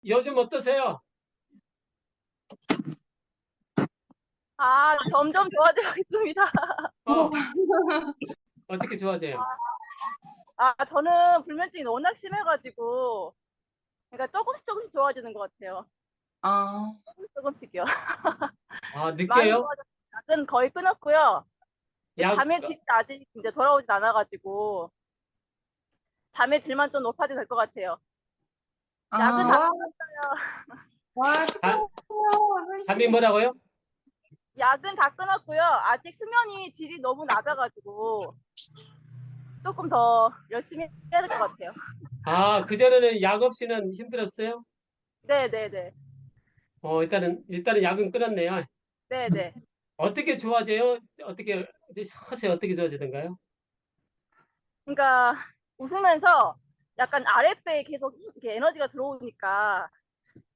요즘 어떠세요? 점점 좋아지고 있습니다. 어, 어떻게 좋아져요? 저는 불면증이 워낙 심해가지고, 그러니까 조금씩 좋아지는 것 같아요. 아, 조금씩이요. 아, 많이 늦게요? 좋아졌어요. 약은 거의 끊었고요. 근데 약, 잠의 질이 아직 이제 돌아오진 않아가지고, 잠의 질만 좀 높아지면 될 것 같아요. 약은 다, 와, 와, 아, 축하해요, 잠이 선생님. 뭐라고요? 약은 다 끊었고요. 아직 수면이 질이 너무 낮아가지고, 조금 더 열심히 해야 될 것 같아요. 아, 그전에는 약 없이는 힘들었어요? 네네네. 일단은 약은 끊었네요. 네네. 어떻게 좋아져요? 어떻게, 이제 서서히 어떻게 좋아지던가요? 그러니까 웃으면서 약간 아랫배에 계속 이렇게 에너지가 들어오니까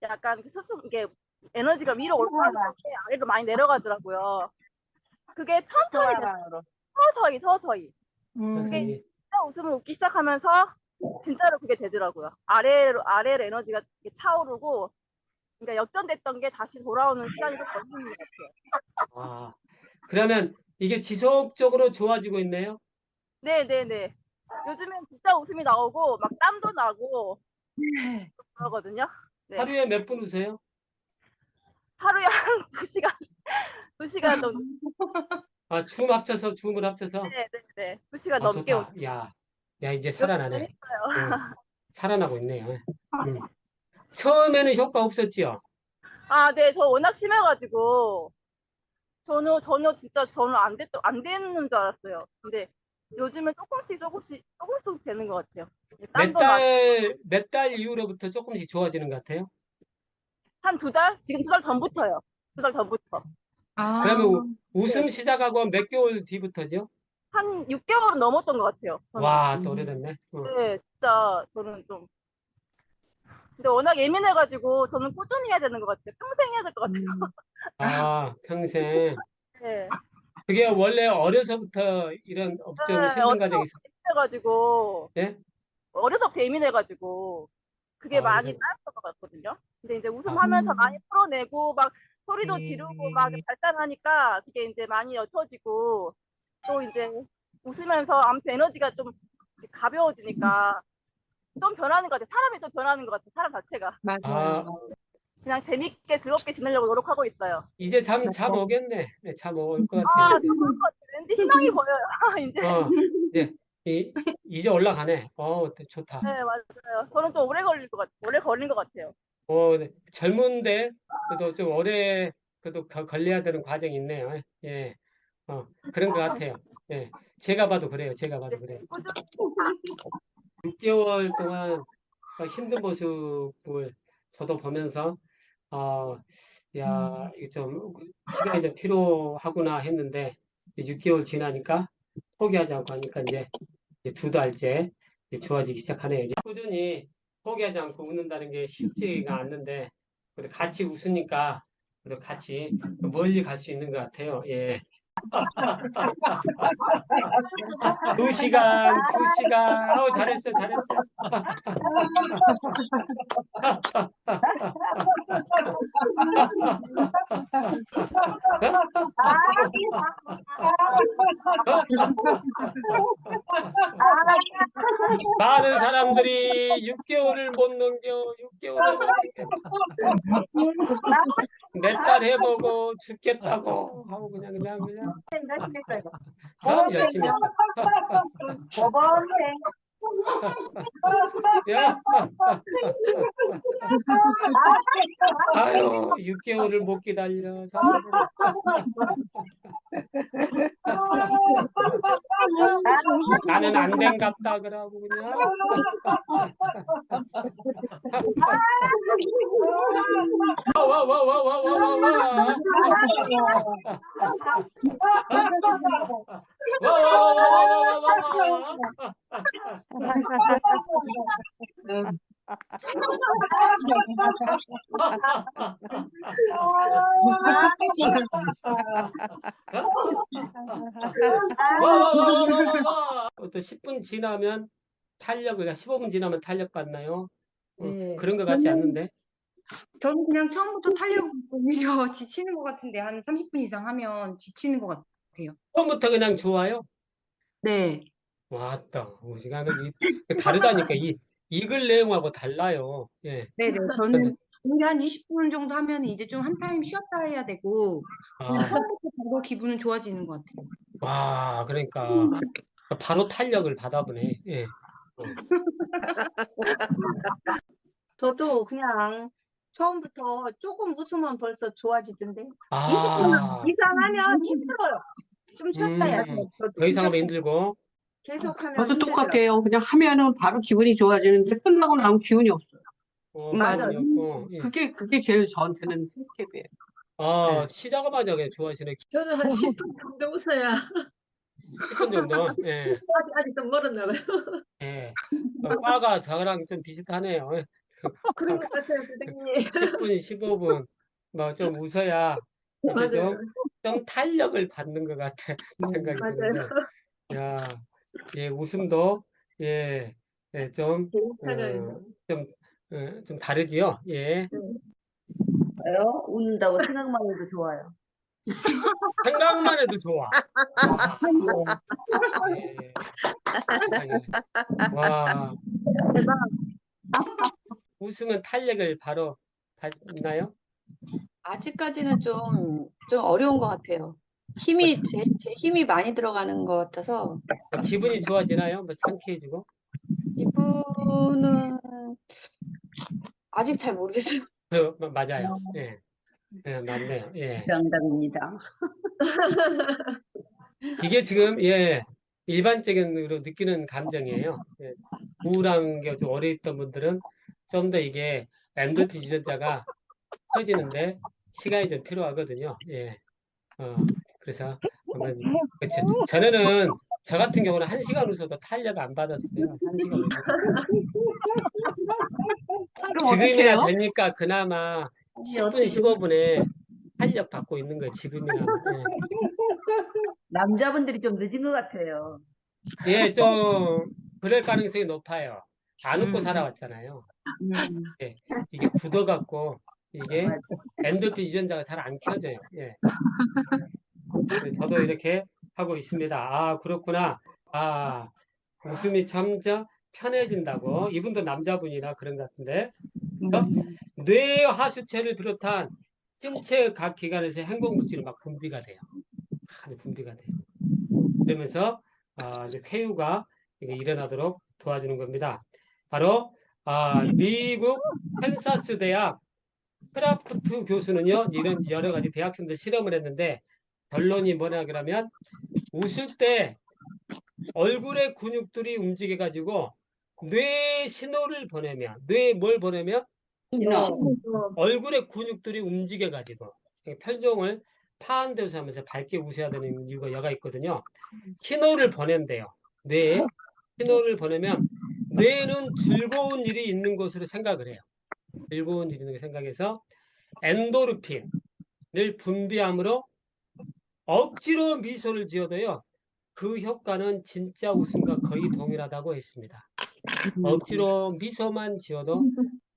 약간 스스로 이게 에너지가 위로 올라가는 게 아래로 많이 내려가더라고요. 그게 천천히 됐어요. 사랑으로. 서서히. 그게 서서히. 진짜 웃으면 웃기 시작하면서 진짜로 그게 되더라고요. 아래로 에너지가 이렇게 차오르고, 그러니까 역전됐던 게 다시 돌아오는 시간이 좀 걸리는 것 같아요. 아, 그러면 이게 지속적으로 좋아지고 있네요? 네네네. 요즘엔 진짜 웃음이 나오고 막 땀도 나고 그러거든요. 네. 하루에 몇 분 우세요? 하루에 한 2시간, 2시간 정도. 아, 줌을 합쳐서? 네네네. 2시간 아, 넘게 좋다. 야, 이제 요즘은 살아나네. 응, 했어요. 살아나고 있네요. 응. 처음에는 효과 없었지요? 네. 저 워낙 심해가지고 전혀 진짜 저는 안 되는 줄 알았어요. 근데 요즘은 조금씩 되는 것 같아요. 땀도 나고. 몇 달 이후로부터 조금씩 좋아지는 것 같아요? 한 2달? 지금 2달 전부터요. 2달 전부터. 아, 그러면 웃음 네. 시작하고 몇 개월 뒤부터죠? 한 6개월은 넘었던 것 같아요. 저는. 와, 또 오래됐네. 어. 네, 진짜 저는 좀. 근데 워낙 예민해가지고 저는 꾸준히 해야 되는 것 같아요. 평생 해야 될 것 같아요. 아, 평생. 네. 그게 원래 어려서부터 이런 좀 네, 힘든 과정이 있어. 예민해가지고 예? 어려서부터 예민해가지고 그게 아, 많이 어려서. 쌓였던 것 같거든요. 근데 이제 아, 웃음하면서 많이 풀어내고 막 소리도 지르고 막 네. 발산하니까 그게 이제 많이 옅어지고 또 이제 웃으면서 아무튼 에너지가 좀 가벼워지니까 좀 변하는 것 같아요. 사람이 좀 변하는 것 같아요. 사람 자체가. 아, 맞아요. 그냥 재밌게 즐겁게 지내려고 노력하고 있어요. 이제 잠 맞아요. 오겠네. 네, 잠 올 것 같아요, 이제. 좀 그럴 것 같아요. 왠지 희망이 보여요. 이제. 어, 이제, 이제 올라가네. 좋다. 네, 맞아요. 저는 좀 오래 걸린 것 같아요. 네. 젊은데, 그래도 좀 오래, 그래도 걸려야 되는 과정이 있네요. 예. 그런 것 같아요. 예. 제가 봐도 그래요. 제가 봐도 그래요. 꾸준히 6개월 동안 힘든 모습을 저도 보면서, 어, 야, 이게 좀, 시간이 좀 필요하구나 했는데, 6개월 지나니까 포기하지 않고 하니까 이제 2달째 이제 좋아지기 시작하네요. 이제 꾸준히 포기하지 않고 웃는다는 게 쉽지가 않는데, 그래도 같이 웃으니까, 그래도 같이 멀리 갈 수 있는 것 같아요. 예. 2시간, 아우, 잘했어, 잘했어. 많은 사람들이 6개월을 못 넘겨, 6개월을 못 넘겨. 몇 달 해보고 죽겠다고 하고 그냥. 열심히 했어. 야, 아유, 6개월을 못 기다려, 사람들이. 나는 안 된갑다, 그러고 그냥. 와. 와. 또 10분 지나면 탄력, 그러니까 15분 지나면 탄력 받나요? 네. 그런 것 같지 않는데? 저는 그냥 처음부터 탄력 오히려 지치는 것 같은데 한 30분 이상 하면 지치는 것 같아요. 처음부터 그냥 좋아요? 네. 왔다. 시간은 다르다니까. 이글 내용하고 달라요. 예. 네네. 근데, 저는 오히려 한 20분 정도 하면 이제 좀 한 타임 쉬었다 해야 되고 그냥 아, 처음부터 바로 기분은 좋아지는 것 같아요. 와, 그러니까 바로 탄력을 받아보네. 예. 어. 저도 그냥 처음부터 조금 웃으면 벌써 좋아지던데. 20분 아, 이상 하면 힘들어요. 좀 쉬었다 해야 돼요. 저도 더 이상 좀 하면 힘들고. 계속 하면 저도 힘들더라고요. 똑같아요. 그냥 하면은 바로 기분이 좋아지는데 끝나고 나면 기운이 없어요. 맞아요. 기분이었고. 예. 그게 제일 저한테는 꿀팁이에요. 아, 시작하자마자 그냥 좋아하시네. 저는 한 10분 정도 웃어야 10분 정도. 예. 아직 좀 멀었나 봐요. 예. 과가 저랑 좀 비슷하네요. 그런 것 같아요, 선생님. 10분, 15분. 뭐 좀 웃어야 이제 맞아요. 좀 탄력을 받는 것 같아 생각이 맞아요. 드는데. 야, 예, 웃음도, 예, 예, 괜찮아요. 좀 다르지요? 예. 웃는다고 생각만 해도 좋아요. 생각만 해도 좋아. 예. 세상에. 와, 웃으면 탄력을 바로 받나요? 아직까지는 좀 어려운 것 같아요. 제 힘이 많이 들어가는 것 같아서, 기분이 좋아지나요? 뭐 상쾌해지고? 기분은 아직 잘 모르겠어요. 맞아요. 예. 예, 맞네요. 예. 정답입니다. 이게 지금, 예, 일반적으로 느끼는 감정이에요. 예. 우울한 게 좀 오래 있던 분들은 좀 더 이게 엔돌핀 유전자가 커지는데 시간이 좀 필요하거든요. 예. 그래서 한번 그렇죠. 저 같은 경우는 1시간 웃어도 탄력 안 받았어요. 1시간 웃어도. 그럼 지금이나 어떡해요? 되니까 그나마 10분, 15분에 탄력 받고 있는 거예요. 지금이나. 남자분들이 좀 늦은 것 같아요. 예, 좀 그럴 가능성이 높아요. 안 웃고 살아왔잖아요. 예, 이게 굳어갖고 이게 맞아. 엔돌핀 유전자가 잘 안 켜져요. 예. 그래서 저도 이렇게 하고 있습니다. 아, 그렇구나. 아, 웃음이 참 편해진다고. 이분도 남자분이라 그런 것 같은데. 뇌 하수체를 비롯한 신체 각 기관에서 행복물질이 막 분비가 돼요. 많이 분비가 돼요. 그러면서 이제 쾌유가 이게 일어나도록 도와주는 겁니다. 바로 미국 캔사스 대학 크라프트 교수는요, 이런 여러 가지 대학생들 실험을 했는데 결론이 뭐냐 그러면 웃을 때 얼굴의 근육들이 움직여 가지고 뇌에 신호를 보내면 뇌에 뭘 보내면 얼굴의 근육들이 움직여 가지고 편종을 파한대서 하면서 밝게 웃어야 되는 이유가 여가 있거든요. 신호를 보낸대요. 뇌에 신호를 보내면 뇌는 즐거운 일이 있는 것으로 생각을 해요. 즐거운 일이 있는 걸 생각해서 엔도르핀을 분비함으로 억지로 미소를 지어도요. 그 효과는 진짜 웃음과 거의 동일하다고 했습니다. 억지로 미소만 지어도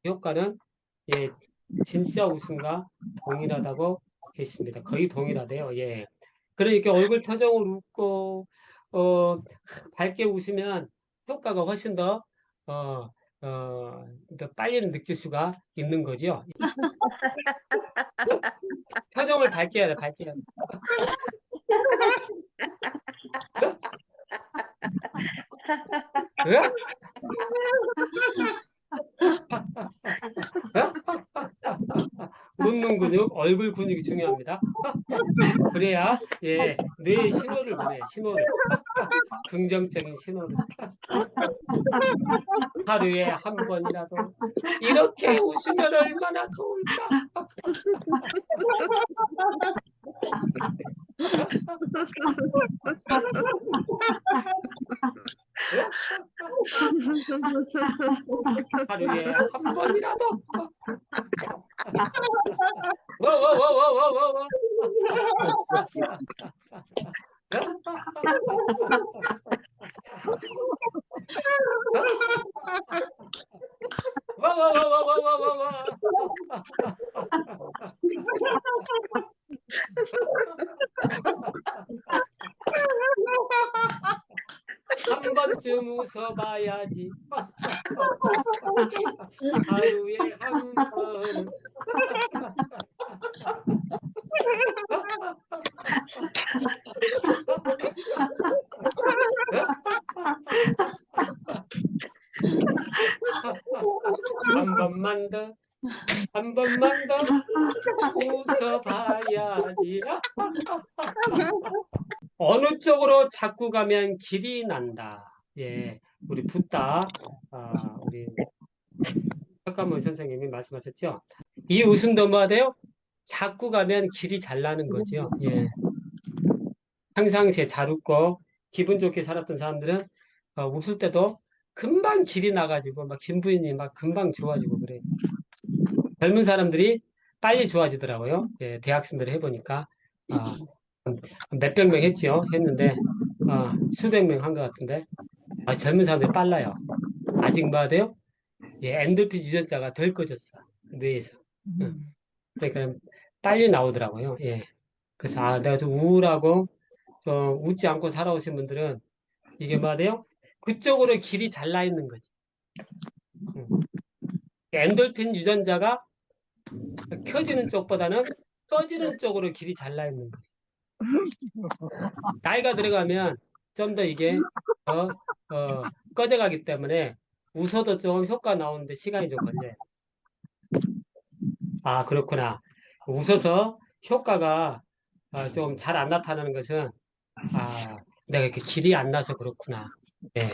효과는 예, 진짜 웃음과 동일하다고 했습니다. 거의 동일하대요. 예. 그러니까 얼굴 표정을 웃고 밝게 웃으면 효과가 훨씬 더 더 빨리 느낄 수가 있는 거죠. 표정을 밝게 해야 돼, 밝게 해야 돼. 예? 웃는 근육, 얼굴 근육이 중요합니다. 그래야 예, 뇌에 신호를 보내, 신호를. 긍정적인 신호를. 하루에 한 번이라도 이렇게 웃으면 얼마나 좋을까? 하루에 한 번이라도. 와와와와와와. 와와와와와와와. 한 번쯤 웃어봐야지. 하루에 한 번은. 한 번만 더, 한 번만 더 웃어봐야지. 어느 쪽으로 자꾸 가면 길이 난다. 예, 우리 붓다. 우리 석가모니 선생님이 말씀하셨죠. 이 웃음도 뭐 돼요? 자꾸 가면 길이 잘 나는 거죠. 예. 평상시에 잘 웃고 기분 좋게 살았던 사람들은 웃을 때도 금방 길이 나가지고 막 김부인이 막 금방 좋아지고 그래요. 젊은 사람들이 빨리 좋아지더라고요. 예, 대학생들 해보니까 몇백 명 했지요. 했는데 수백 명 한 것 같은데 젊은 사람들이 빨라요. 아직 뭐 돼요? 예, 엔도핀 유전자가 덜 꺼졌어. 뇌에서. 그러니까 빨리 나오더라고요. 예. 그래서 내가 좀 우울하고 좀 웃지 않고 살아오신 분들은 이게 뭐 돼요? 그쪽으로 길이 잘 나 있는 거지. 엔돌핀 유전자가 켜지는 쪽보다는 꺼지는 쪽으로 길이 잘 나 있는 거예요. 나이가 들어가면 좀 더 이게 꺼져가기 때문에 웃어도 좀 효과 나오는데 시간이 좀 걸려요. 아, 그렇구나. 웃어서 효과가 좀 잘 안 나타나는 것은 내가 이렇게 길이 안 나서 그렇구나. 예.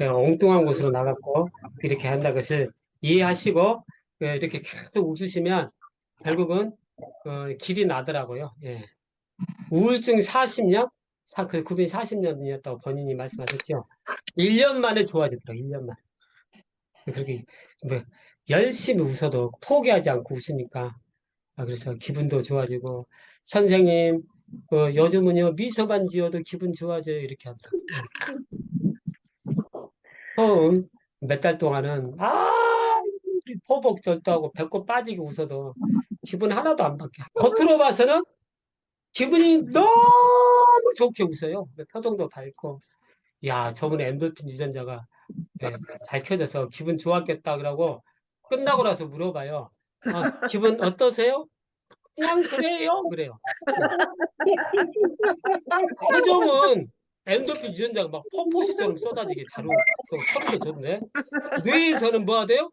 엉뚱한 곳으로 나갔고 이렇게 한다 것을 이해하시고 이렇게 계속 웃으시면 결국은 길이 나더라고요. 예. 우울증 40년? 그 구빈 40년이었다고 본인이 말씀하셨죠. 1년 만에 좋아지더라고요. 1년 만에. 그렇게 뭐 열심히 웃어도 포기하지 않고 웃으니까 그래서 기분도 좋아지고 선생님 요즘은요 미소만 지어도 기분 좋아져요 이렇게 하더라고요. 처음 몇 달 동안은 포복절도하고 배꼽 빠지게 웃어도 기분 하나도 안 바뀌어. 겉으로 봐서는 기분이 너무 좋게 웃어요. 표정도 밝고 야 저번에 엔돌핀 유전자가 잘 켜져서 기분 좋았겠다 그러고 끝나고 나서 물어봐요. 기분 어떠세요? 그냥 그래요? 그래요. 표정은 엔돌핀 유전자가 막 폭포수처럼 쏟아지게 잘 웃고 소리도 좋네. 뇌에서는 뭐 하대요?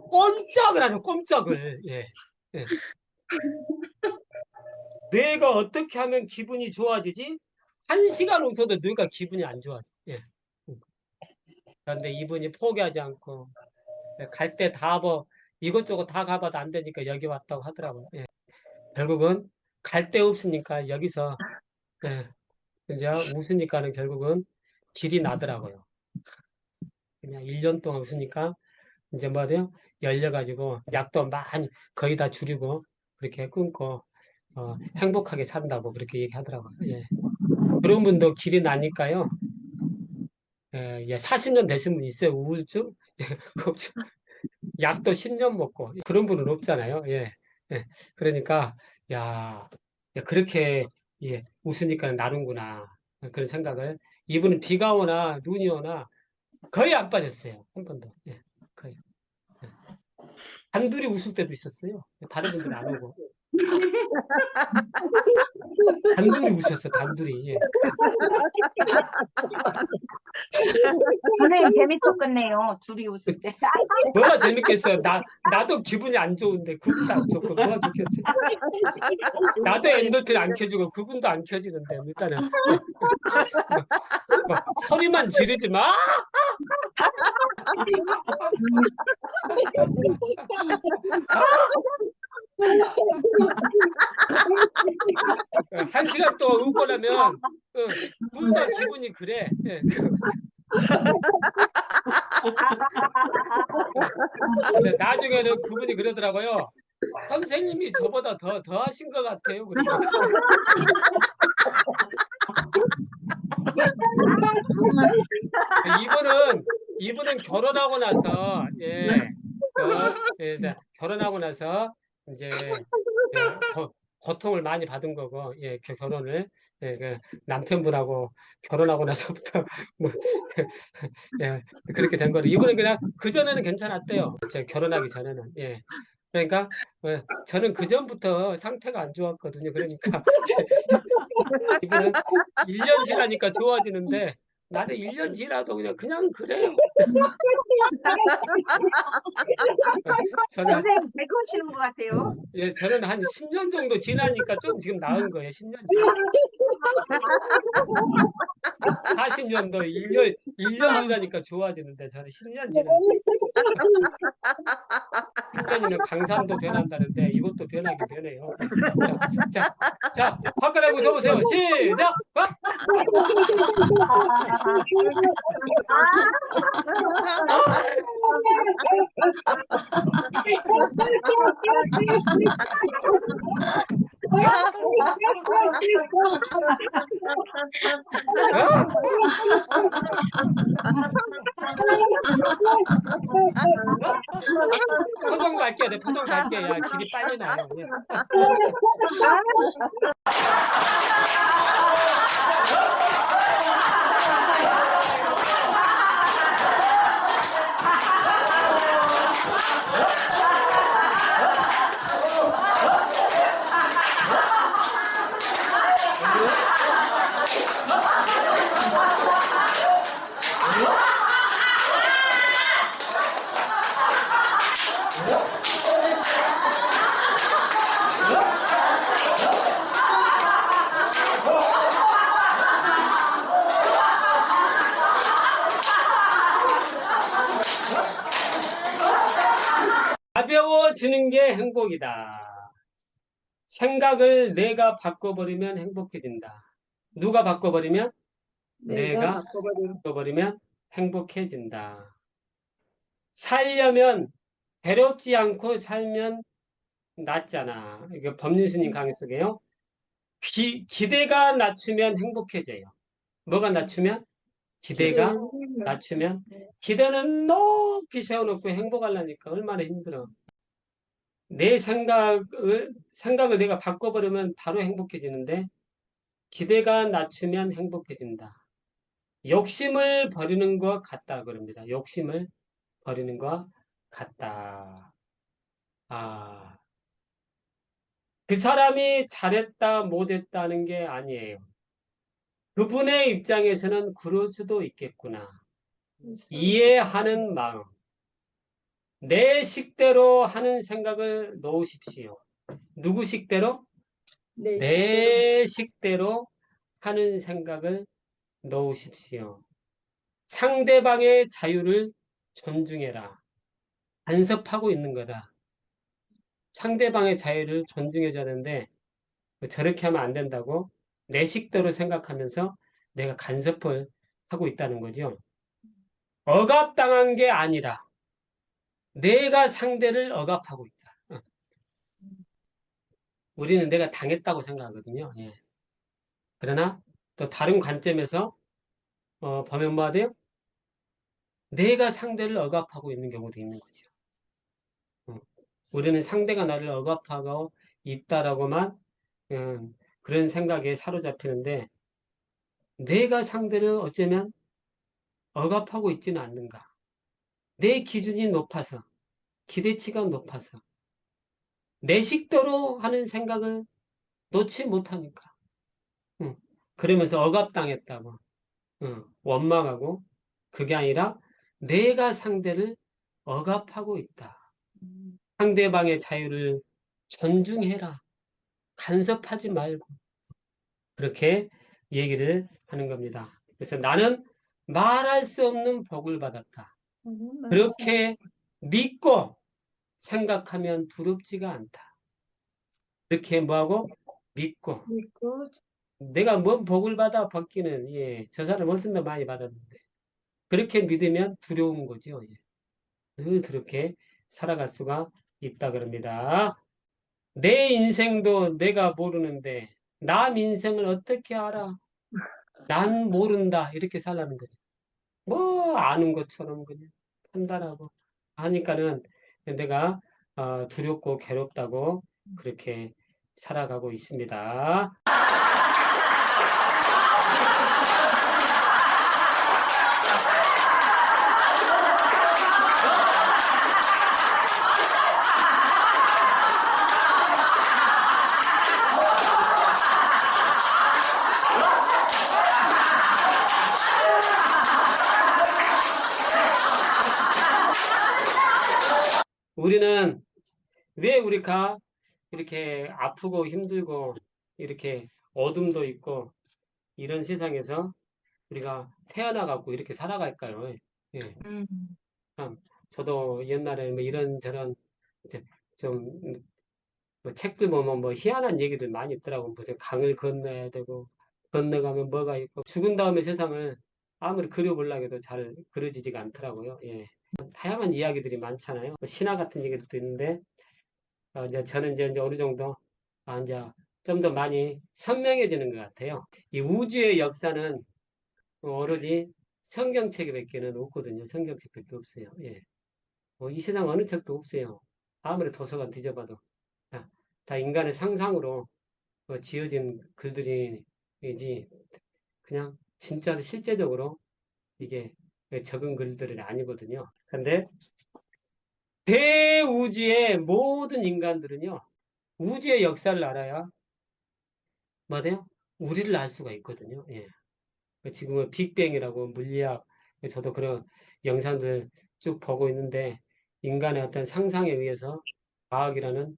꼼짝을 하는 꼼짝을. 예. 예. 뇌가 어떻게 하면 기분이 좋아지지? 1시간 웃어도 뇌가 기분이 안 좋아져. 예. 그런데 이분이 포기하지 않고 갈 때 다 이것저것 다 가봐도 안 되니까 여기 왔다고 하더라고요. 예. 결국은 갈 데 없으니까 여기서 이제 웃으니까는 결국은 길이 나더라고요. 그냥 1년 동안 웃으니까 이제 뭐 돼요? 열려가지고 약도 많이 거의 다 줄이고 그렇게 끊고 행복하게 산다고 그렇게 얘기하더라고요. 예. 그런 분도 길이 나니까요. 예, 40년 되신 분 있어요. 우울증? 약도 10년 먹고 그런 분은 없잖아요. 예. 예. 그러니까 야 그렇게 웃으니까 나는구나 그런 생각을 이분은 비가 오나 눈이 오나 거의 안 빠졌어요. 한 번도. 예. 거의. 예. 단둘이 웃을 때도 있었어요. 다른 분들은 안 오고. 단둘이 웃었어, 단둘이. 예. 선생님 재밌었겠네요. 둘이 웃을 때. 뭐가 재밌겠어요? 나도 기분이 안 좋은데 그분도 안 좋고 뭐가 좋겠어요? 나도 엔돌핀 안 켜지고 그분도 안 켜지는데 일단은 소리만 지르지 마. 한 시간 동안 웃고 나면 둘 다 기분이 그래. 예. 근데 나중에는 그분이 그러더라고요. 선생님이 저보다 더 하신 것 같아요. 이분은 결혼하고 나서 이제 결혼하고 나서 이제 고통을 많이 받은 거고, 예, 결혼을, 예, 그 남편분하고 결혼하고 나서부터, 뭐, 예, 그렇게 된 거로. 이분은 그냥, 그전에는 괜찮았대요. 제가 결혼하기 전에는, 예. 그러니까, 저는 그전부터 상태가 안 좋았거든요. 그러니까, 이분은 1년 지나니까 좋아지는데, 나는 1년 지나도 그냥 그래요. 저는 선생님 배고시는 것 같아요. 예, 저는 한 10년 정도 지나니까 좀 지금 나은 거예요. 10년 지나. 40년도 1년 지나니까 좋아지는데 저는 10년 지났어요. 10년이면 강산도 변한다는데 이것도 변하긴 변해요. 자, 화끈하게 웃어보세요. 시작! 표정 밝게 돼, 표정 밝게. 야, 길이 빨리 나요. 예. 가벼워지는 게 행복이다. 생각을 내가 바꿔버리면 행복해진다. 누가 바꿔버리면? 내가 바꿔버리면 행복해진다. 살려면 괴롭지 않고 살면 낫잖아. 이거 법륜스님 강의 속에요. 기대가 낮추면 행복해져요. 뭐가 낮추면? 기대가 낮추면? 기대는 높이 세워놓고 행복하려니까 얼마나 힘들어. 내 생각을 내가 바꿔버리면 바로 행복해지는데, 기대가 낮추면 행복해진다. 욕심을 버리는 것 같다. 그럽니다. 욕심을 버리는 것 같다. 아, 그 사람이 잘했다, 못했다는 게 아니에요. 그분의 입장에서는 그럴 수도 있겠구나. 이해하는 마음. 내 식대로 하는 생각을 놓으십시오. 누구 식대로? 내 식대로 하는 생각을 놓으십시오. 상대방의 자유를 존중해라. 간섭하고 있는 거다. 상대방의 자유를 존중해줘야 되는데 저렇게 하면 안 된다고 내 식대로 생각하면서 내가 간섭을 하고 있다는 거죠. 억압당한 게 아니라 내가 상대를 억압하고 있다. 우리는 내가 당했다고 생각하거든요. 예. 그러나 또 다른 관점에서 보면 뭐 돼요? 내가 상대를 억압하고 있는 경우도 있는 거죠. 우리는 상대가 나를 억압하고 있다라고만 그런 생각에 사로잡히는데 내가 상대를 어쩌면 억압하고 있지는 않는가. 내 기준이 높아서 기대치가 높아서 내 식대로 하는 생각을 놓지 못하니까 그러면서 억압당했다고 원망하고 그게 아니라 내가 상대를 억압하고 있다. 상대방의 자유를 존중해라. 간섭하지 말고 그렇게 얘기를 하는 겁니다. 그래서 나는 말할 수 없는 복을 받았다. 그렇게 믿고 생각하면 두렵지가 않다. 그렇게 뭐하고? 믿고. 내가 뭔 복을 받아 받기는 예, 저 사람 훨씬 더 많이 받았는데 그렇게 믿으면 두려운 거죠. 예. 늘 그렇게 살아갈 수가 있다 그럽니다. 내 인생도 내가 모르는데 남 인생을 어떻게 알아? 난 모른다. 이렇게 살라는 거지. 뭐 아는 것처럼 그냥 판단하고 하니까는 내가 두렵고 괴롭다고 그렇게 살아가고 있습니다. 우리는 왜 우리가 이렇게 아프고 힘들고 이렇게 어둠도 있고 이런 세상에서 우리가 태어나갖고 이렇게 살아갈까요? 예. 참, 저도 옛날에 뭐 이런저런 이제 좀 뭐 책들 보면 뭐 희한한 얘기들 많이 있더라고. 무슨 강을 건너야 되고 건너가면 뭐가 있고 죽은 다음에 세상을 아무리 그려보려고 해도 잘 그려지지가 않더라고요. 예. 다양한 이야기들이 많잖아요. 뭐 신화 같은 얘기도 있는데 이제 저는 이제 어느 정도 이제 좀 더 많이 선명해지는 것 같아요. 이 우주의 역사는 오로지 성경책에밖에는 없거든요. 성경책밖에 없어요. 예. 이 세상 어느 책도 없어요. 아무리 도서관 뒤져봐도 다 인간의 상상으로 지어진 글들이지 그냥 진짜로 실제적으로 이게 적은 글들이 아니거든요. 근데 대우주의 모든 인간들은요, 우주의 역사를 알아야 뭐래요? 우리를 알 수가 있거든요. 예. 지금은 빅뱅이라고 물리학, 저도 그런 영상들 쭉 보고 있는데 인간의 어떤 상상에 의해서 과학이라는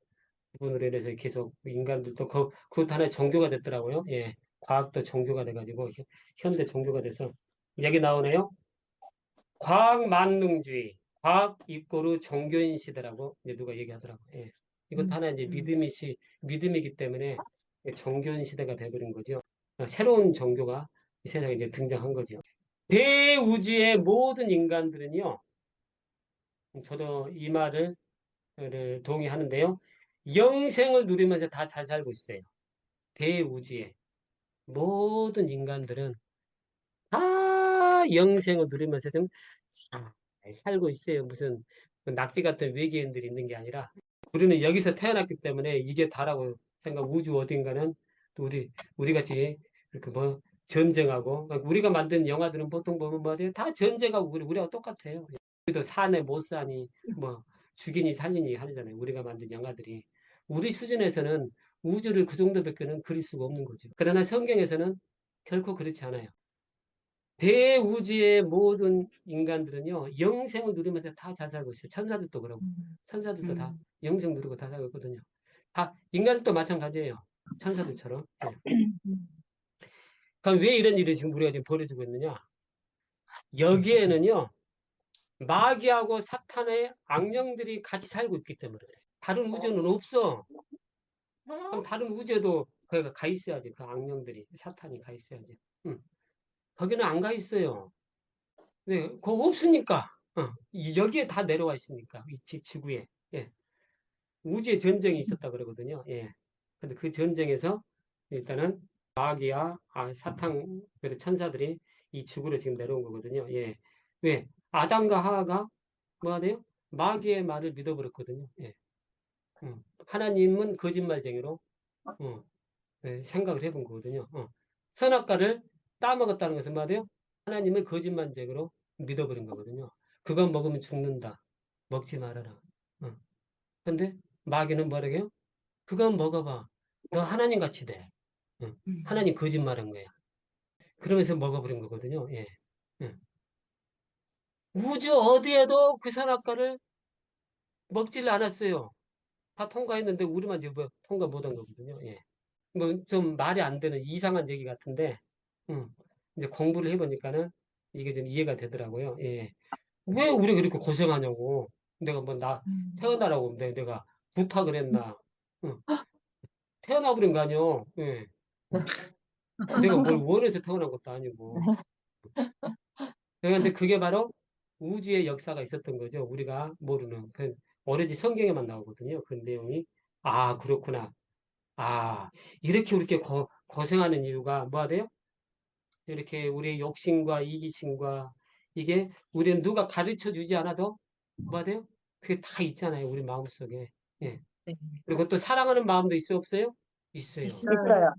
부분으로 인해서 계속 인간들도 그것도 하나의 종교가 됐더라고요. 예. 과학도 종교가 돼가지고 현대 종교가 돼서 여기 나오네요. 과학 만능주의, 과학 이꼬르 종교인 시대라고 이제 누가 얘기하더라고요. 예. 이것도 하나 이제 믿음이기 때문에 종교인 시대가 돼버린 거죠. 새로운 종교가 이 세상에 이제 등장한 거죠. 대우주의 모든 인간들은요, 저도 이 말을 동의하는데요. 영생을 누리면서 다 잘 살고 있어요. 대우주의 모든 인간들은 다 영생을 누리면서 좀 잘 살고 있어요. 무슨 낙지 같은 외계인들이 있는 게 아니라 우리는 여기서 태어났기 때문에 이게 다라고 생각. 우주 어딘가는 또 우리 같이 이렇게 뭐 전쟁하고 우리가 만든 영화들은 보통 보면 뭐 돼요? 다 전쟁하고 우리하고 똑같아요. 우리도 사네 못 사니 뭐 죽이니 살리니 하잖아요. 우리가 만든 영화들이 우리 수준에서는 우주를 그 정도밖에는 그릴 수가 없는 거죠. 그러나 성경에서는 결코 그렇지 않아요. 대우주의 모든 인간들은요, 영생을 누리면서 다 잘 살고 있어요. 천사들도 그러고, 천사들도 다 영생 누리고 다 살고 있거든요. 다, 인간들도 마찬가지예요. 천사들처럼. 네. 그럼 왜 이런 일이 지금 우리가 지금 벌어지고 있느냐? 여기에는요, 마귀하고 사탄의 악령들이 같이 살고 있기 때문에 그래요. 다른 우주는 없어. 그럼 다른 우주에도 거기가 가 있어야지. 그 악령들이, 사탄이 가 있어야지. 거기는 안 가 있어요. 네, 그거 없으니까. 여기에 다 내려와 있으니까. 이 지구에. 예. 우주의 전쟁이 있었다 그러거든요. 예. 근데 그 전쟁에서 일단은 마귀와 사탄, 천사들이 이 지구로 지금 내려온 거거든요. 예. 왜? 아담과 하와가 뭐가 돼요? 마귀의 말을 믿어버렸거든요. 예. 하나님은 거짓말쟁이로 생각을 해본 거거든요. 선악과를 따먹었다는 것은 뭐가 돼요? 하나님을 거짓말쟁이로 믿어버린 거거든요. 그거 먹으면 죽는다. 먹지 말아라. 근데 마귀는 뭐라고 해요? 그거 먹어봐. 너 하나님 같이 돼. 하나님 거짓말한 거야. 그러면서 먹어버린 거거든요. 예. 우주 어디에도 그 선악과를 먹질 않았어요. 다 통과했는데 우리만 지금 통과 못한 거거든요. 예. 뭐 좀 말이 안 되는 이상한 얘기 같은데, 이제 공부를 해보니까는 이게 좀 이해가 되더라고요. 예. 왜 우리가 그렇게 고생하냐고. 내가 뭐 태어나라고 내가 부탁을 했나. 태어나버린 거 아니요. 예. 내가 뭘 원해서 태어난 것도 아니고. 그런데 그게 바로 우주의 역사가 있었던 거죠. 우리가 모르는. 오로지 성경에만 나오거든요. 그 내용이. 그렇구나. 이렇게 우리게 고생하는 이유가 뭐가 돼요? 이렇게 우리의 욕심과 이기심과 이게 우리는 누가 가르쳐 주지 않아도 뭐가 돼요? 그게 다 있잖아요. 우리 마음속에. 예. 네. 그리고 또 사랑하는 마음도 있어요, 없어요? 있어요. 있어요.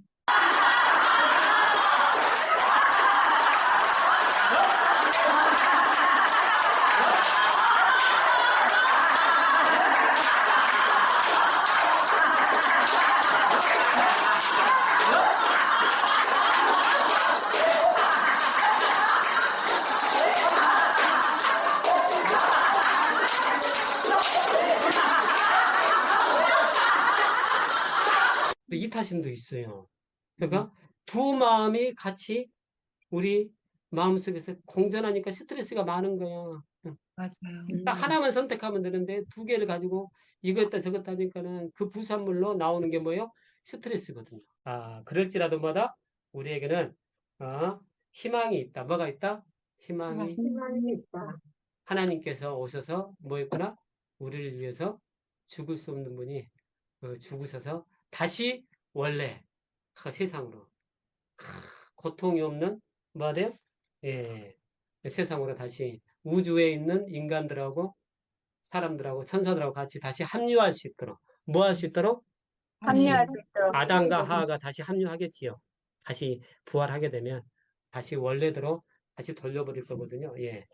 또 이타심도 있어요. 그러니까 두 마음이 같이 우리 마음속에서 공존하니까 스트레스가 많은 거야. 맞아요. 딱 하나만 선택하면 되는데 두 개를 가지고 이것다 저것다 하니까는 그 부산물로 나오는 게 뭐예요? 스트레스거든요. 그럴지라도 뭐다? 우리에게는 희망이 있다. 뭐가 있다? 희망이 희망이 있다. 하나님께서 오셔서 뭐 했구나? 우리를 위해서 죽을 수 없는 분이 죽으셔서 다시 원래 세상으로 고통이 없는 뭐 돼요? 예, 세상으로 다시 우주에 있는 인간들하고 사람들하고 천사들하고 같이 다시 합류할 수 있도록 뭐 할 수 있도록 합리할 수 있도록. 아담과 하하가 다시 합류하겠지요. 다시 부활하게 되면 다시 원래대로 다시 돌려버릴 거거든요. 예.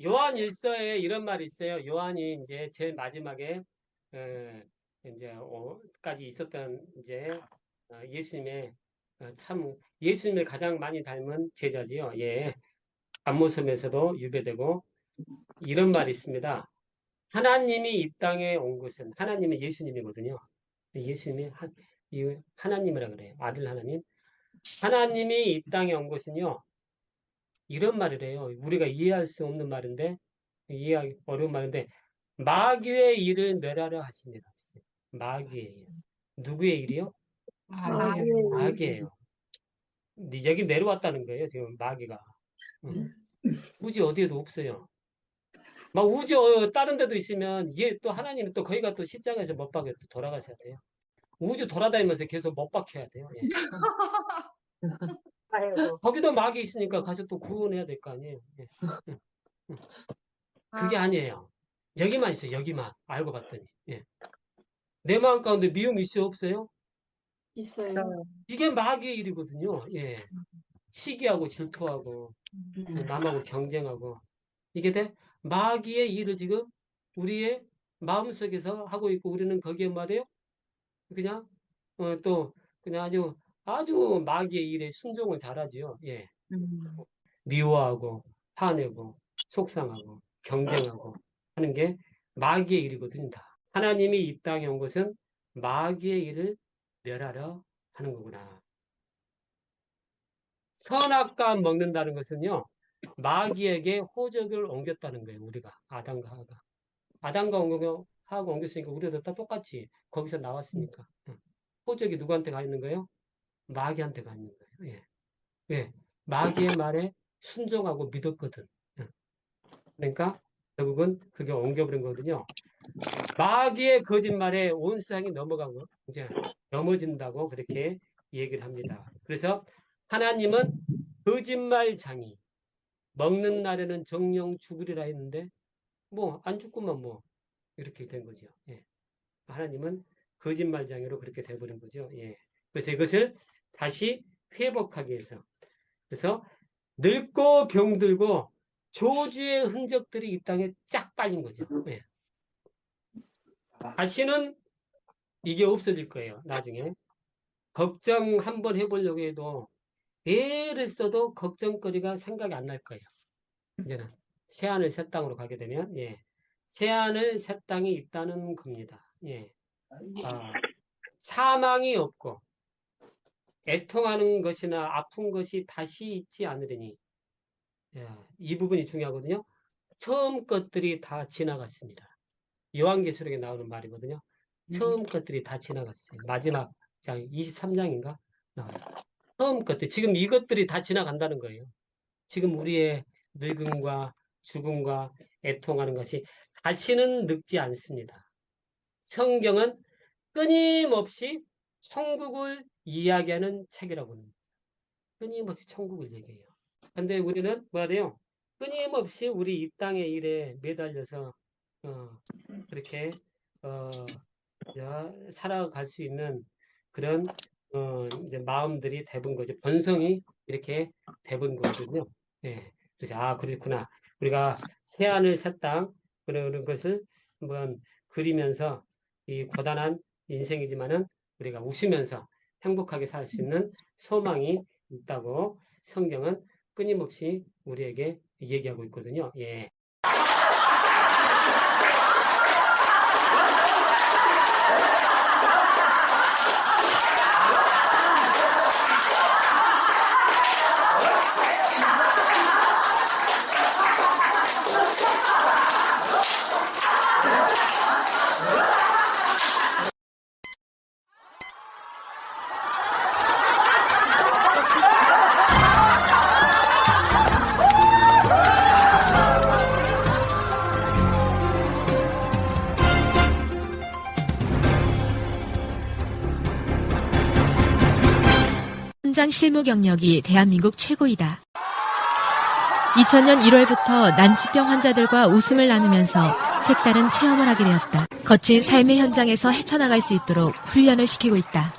요한 일서에 이런 말이 있어요. 요한이 이제 제일 마지막에 이제 까지 있었던 이제 예수님의 참 예수님을 가장 많이 닮은 제자지요. 예. 앞모습에서도 유배되고 이런 말이 있습니다. 하나님이 이 땅에 온 것은 하나님은 예수님이거든요. 예수님이 하나님이라 그래요. 아들 하나님. 하나님이 이 땅에 온 것은요. 이런 말을 해요. 우리가 이해할 수 없는 말인데 이해하기 어려운 말인데 마귀의 일을 멸하려 하십니다. 마귀의 일. 누구의 일이요? 마귀예요. 여기 내려왔다는 거예요. 지금 마귀가. 우주 어디에도 없어요. 막 우주 다른 데도 있으면 또 하나님은 또 거기가 또 십자가에서 못 박여 또 돌아가셔야 돼요. 우주 돌아다니면서 계속 못 박혀야 돼요. 예. 아이고. 거기도 마귀 있으니까 가서 또 구원해야 될 거 아니에요. 예. 그게 아니에요. 여기만 있어요. 여기만 알고 봤더니. 예. 내 마음 가운데 미움이 있어요? 없어요? 있어요. 이게 마귀의 일이거든요. 예. 시기하고 질투하고 남하고 경쟁하고 이게 마귀의 일을 지금 우리의 마음속에서 하고 있고 우리는 거기에 말이에요. 그냥 또 그냥 아주 마귀의 일에 순종을 잘하지요. 예. 미워하고 화내고 속상하고 경쟁하고 하는 게 마귀의 일이거든요. 다. 하나님이 이 땅에 온 것은 마귀의 일을 멸하려 하는 거구나. 선악과 먹는다는 것은요. 마귀에게 호적을 옮겼다는 거예요. 우리가 아담과 하가. 아담과 하하가 옮겼으니까 우리도 다 똑같이 거기서 나왔으니까. 호적이 누구한테 가 있는 거예요? 마귀한테 가 있는 거예요. 예. 왜? 마귀의 말에 순종하고 믿었거든. 예. 그러니까 결국은 그게 옮겨버린 거거든요. 마귀의 거짓말에 온 세상이 넘어가고 이제 넘어진다고 그렇게 얘기를 합니다. 그래서 하나님은 거짓말장이 먹는 날에는 정령 죽으리라 했는데 뭐 안 죽고만 뭐 이렇게 된 거죠. 예. 하나님은 거짓말장애로 그렇게 돼버린 거죠. 예. 그래서 이것을 다시 회복하기 위해서 그래서 늙고 병들고 조주의 흔적들이 이 땅에 쫙 빨린 거죠. 예. 다시는 이게 없어질 거예요. 나중에 걱정 한번 해보려고 해도 애를 써도 걱정거리가 생각이 안 날 거예요. 이제는 새하늘 새 땅으로 가게 되면 예. 새하늘 새 땅이 있다는 겁니다. 예. 사망이 없고 애통하는 것이나 아픈 것이 다시 있지 않으리니 예. 이 부분이 중요하거든요. 처음 것들이 다 지나갔습니다. 요한계시록에 나오는 말이거든요. 처음 것들이 다 지나갔어요. 마지막 장 23장인가 나와요. 처음 것들 지금 이것들이 다 지나간다는 거예요. 지금 우리의 늙음과 죽음과 애통하는 것이 다시는 늙지 않습니다. 성경은 끊임없이 천국을 이야기하는 책이라고 합니다. 끊임없이 천국을 얘기해요. 근데 우리는 뭐야 돼요? 끊임없이 우리 이 땅의 일에 매달려서 그렇게 살아갈 수 있는 그런 이제 마음들이 돼본 거죠. 본성이 이렇게 돼본 거거든요. 예. 그래서 그렇구나. 우리가 새하늘 새 땅 그런 것을 한번 그리면서 이 고단한 인생이지만은 우리가 웃으면서 행복하게 살 수 있는 소망이 있다고 성경은 끊임없이 우리에게 얘기하고 있거든요. 예. 현장 실무 경력이 대한민국 최고이다. 2000년 1월부터 난치병 환자들과 웃음을 나누면서 색다른 체험을 하게 되었다. 거친 삶의 현장에서 헤쳐나갈 수 있도록 훈련을 시키고 있다.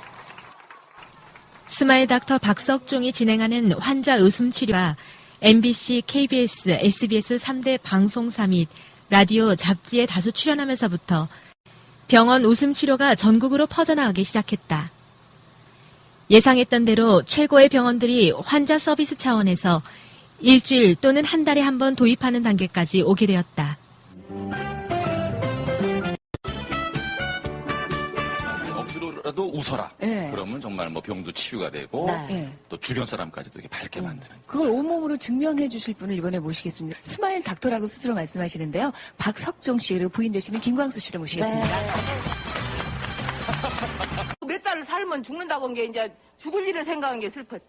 스마일 닥터 박석종이 진행하는 환자 웃음 치료가 MBC, KBS, SBS 3대 방송사 및 라디오, 잡지에 다수 출연하면서부터 병원 웃음 치료가 전국으로 퍼져나가기 시작했다. 예상했던 대로 최고의 병원들이 환자 서비스 차원에서 일주일 또는 한 달에 한 번 도입하는 단계까지 오게 되었다. 억지로라도 웃어라. 네. 그러면 정말 뭐 병도 치유가 되고 네. 또 주변 사람까지도 이렇게 밝게 만드는. 그걸 온몸으로 증명해 주실 분을 이번에 모시겠습니다. 스마일 닥터라고 스스로 말씀하시는데요. 박석종 씨 그리고 부인 되시는 김광수 씨를 모시겠습니다. 몇 달을 살면 죽는다고 한 게 이제 죽을 일을 생각한 게 슬펐지.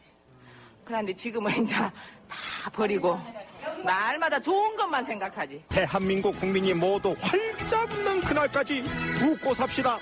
그런데 지금은 이제 다 버리고 날마다 좋은 것만 생각하지. 대한민국 국민이 모두 활짝 웃는 그날까지 웃고 삽시다.